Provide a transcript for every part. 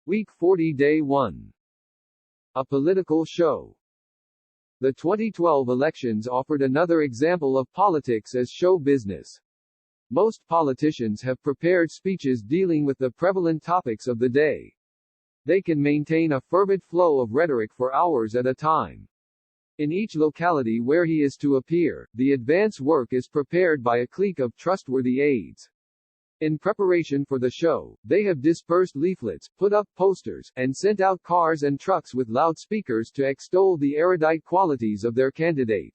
Week 40 Day 1. A political show. The 2012 elections offered another example of politics as show business. Most politicians have prepared speeches dealing with the prevalent topics of the day. They can maintain a fervid flow of rhetoric for hours at a time. In each locality where he is to appear, the advance work is prepared by a clique of trustworthy aides. In preparation for the show, they have dispersed leaflets, put up posters, and sent out cars and trucks with loudspeakers to extol the erudite qualities of their candidate.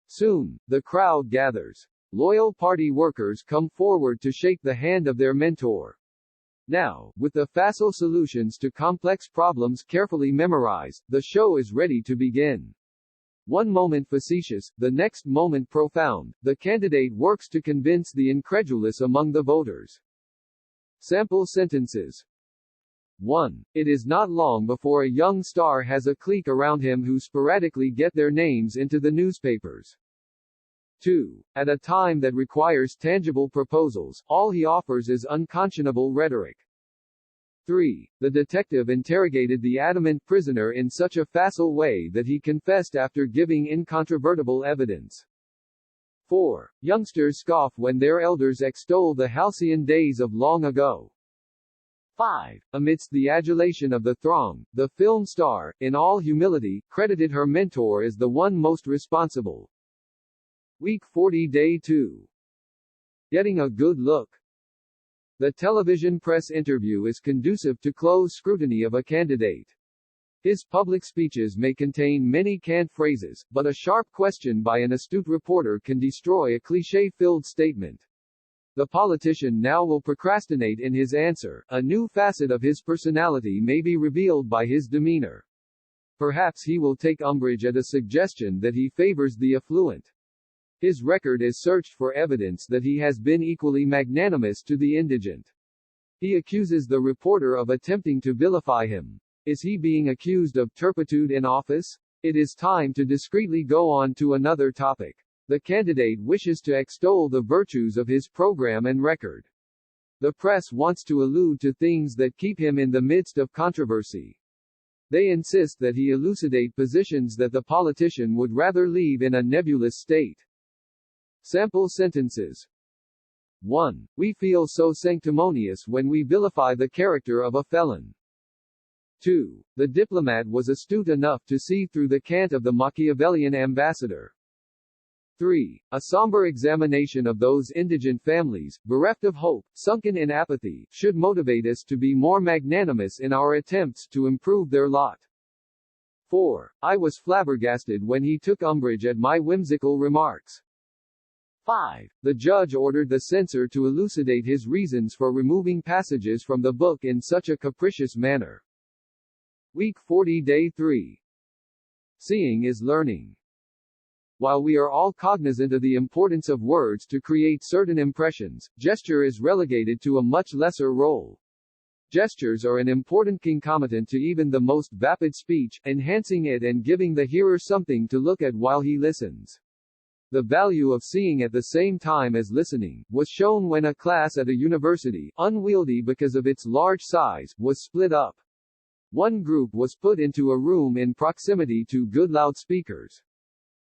Soon, the crowd gathers. Loyal party workers come forward to shake the hand of their mentor. Now, with the facile solutions to complex problems carefully memorized, the show is ready to begin. One moment facetious, the next moment profound, the candidate works to convince the incredulous among the voters. Sample sentences. 1. It is not long before a young star has a clique around him who sporadically get their names into the newspapers. 2. At a time that requires tangible proposals, all he offers is unconscionable rhetoric. 3. The detective interrogated the adamant prisoner in such a facile way that he confessed after giving incontrovertible evidence. 4. Youngsters scoff when their elders extol the halcyon days of long ago. 5. Amidst the adulation of the throng, the film star, in all humility, credited her mentor as the one most responsible. Week 40 Day 2. Getting a good look. The television press interview is conducive to close scrutiny of a candidate. His public speeches may contain many cant phrases, but a sharp question by an astute reporter can destroy a cliché-filled statement. The politician now will procrastinate in his answer. A new facet of his personality may be revealed by his demeanor. Perhaps he will take umbrage at a suggestion that he favors the affluent. His record is searched for evidence that he has been equally magnanimous to the indigent. He accuses the reporter of attempting to vilify him. Is he being accused of turpitude in office? It is time to discreetly go on to another topic. The candidate wishes to extol the virtues of his program and record. The press wants to allude to things that keep him in the midst of controversy. They insist that he elucidate positions that the politician would rather leave in a nebulous state. Sample sentences. 1. We feel so sanctimonious when we vilify the character of a felon. 2. The diplomat was astute enough to see through the cant of the Machiavellian ambassador. 3. A somber examination of those indigent families, bereft of hope, sunken in apathy, should motivate us to be more magnanimous in our attempts to improve their lot. 4. I was flabbergasted when he took umbrage at my whimsical remarks. 5. The judge ordered the censor to elucidate his reasons for removing passages from the book in such a capricious manner. Week 40 Day 3. Seeing is learning. While we are all cognizant of the importance of words to create certain impressions, gesture is relegated to a much lesser role. Gestures are an important concomitant to even the most vapid speech, enhancing it and giving the hearer something to look at while he listens. The value of seeing at the same time as listening was shown when a class at a university, unwieldy because of its large size, was split up. One group was put into a room in proximity to good loudspeakers.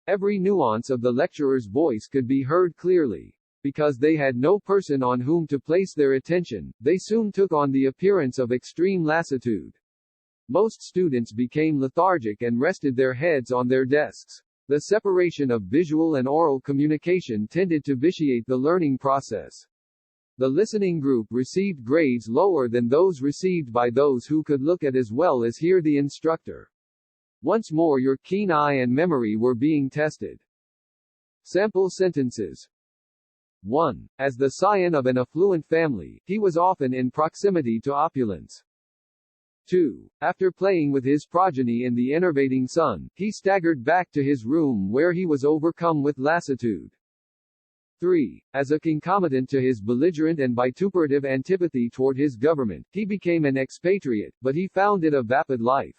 Every nuance of the lecturer's voice could be heard clearly. Because they had no person on whom to place their attention, they soon took on the appearance of extreme lassitude. Most students became lethargic and rested their heads on their desks. The separation of visual and oral communication tended to vitiate the learning process. The listening group received grades lower than those received by those who could look at as well as hear the instructor. Once more your keen eye and memory were being tested. Sample sentences. 1. As the scion of an affluent family, he was often in proximity to opulence. 2. After playing with his progeny in the enervating sun, he staggered back to his room where he was overcome with lassitude. 3. As a concomitant to his belligerent and vituperative antipathy toward his government, he became an expatriate, but he found it a vapid life.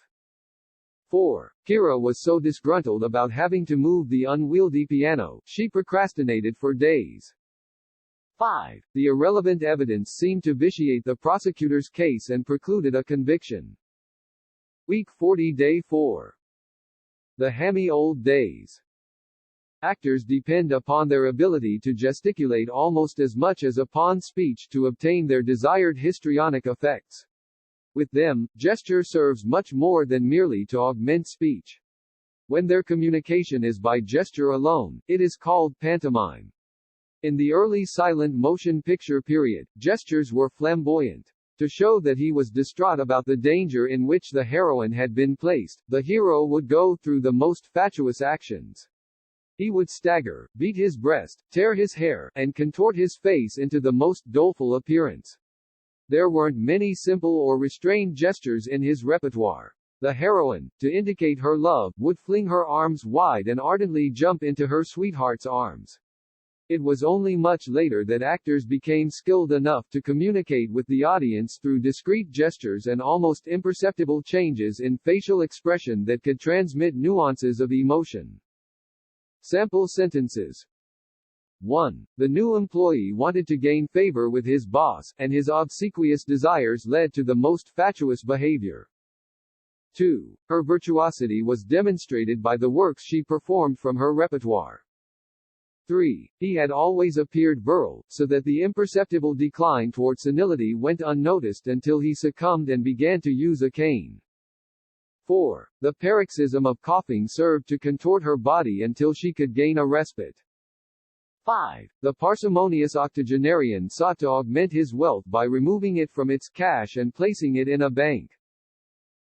4. Kira was so disgruntled about having to move the unwieldy piano, she procrastinated for days. 5. The irrelevant evidence seemed to vitiate the prosecutor's case and precluded a conviction. Week 40, Day 4. The hammy old days. Actors depend upon their ability to gesticulate almost as much as upon speech to obtain their desired histrionic effects. With them, gesture serves much more than merely to augment speech. When their communication is by gesture alone, it is called pantomime. In the early silent motion picture period, gestures were flamboyant. To show that he was distraught about the danger in which the heroine had been placed, the hero would go through the most fatuous actions. He would stagger, beat his breast, tear his hair, and contort his face into the most doleful appearance. There weren't many simple or restrained gestures in his repertoire. The heroine, to indicate her love, would fling her arms wide and ardently jump into her sweetheart's arms. It was only much later that actors became skilled enough to communicate with the audience through discreet gestures and almost imperceptible changes in facial expression that could transmit nuances of emotion. Sample sentences. 1. The new employee wanted to gain favor with his boss, and his obsequious desires led to the most fatuous behavior. 2. Her virtuosity was demonstrated by the works she performed from her repertoire. 3. He had always appeared virile, so that the imperceptible decline toward senility went unnoticed until he succumbed and began to use a cane. 4. The paroxysm of coughing served to contort her body until she could gain a respite. 5. The parsimonious octogenarian sought to augment his wealth by removing it from its cash and placing it in a bank.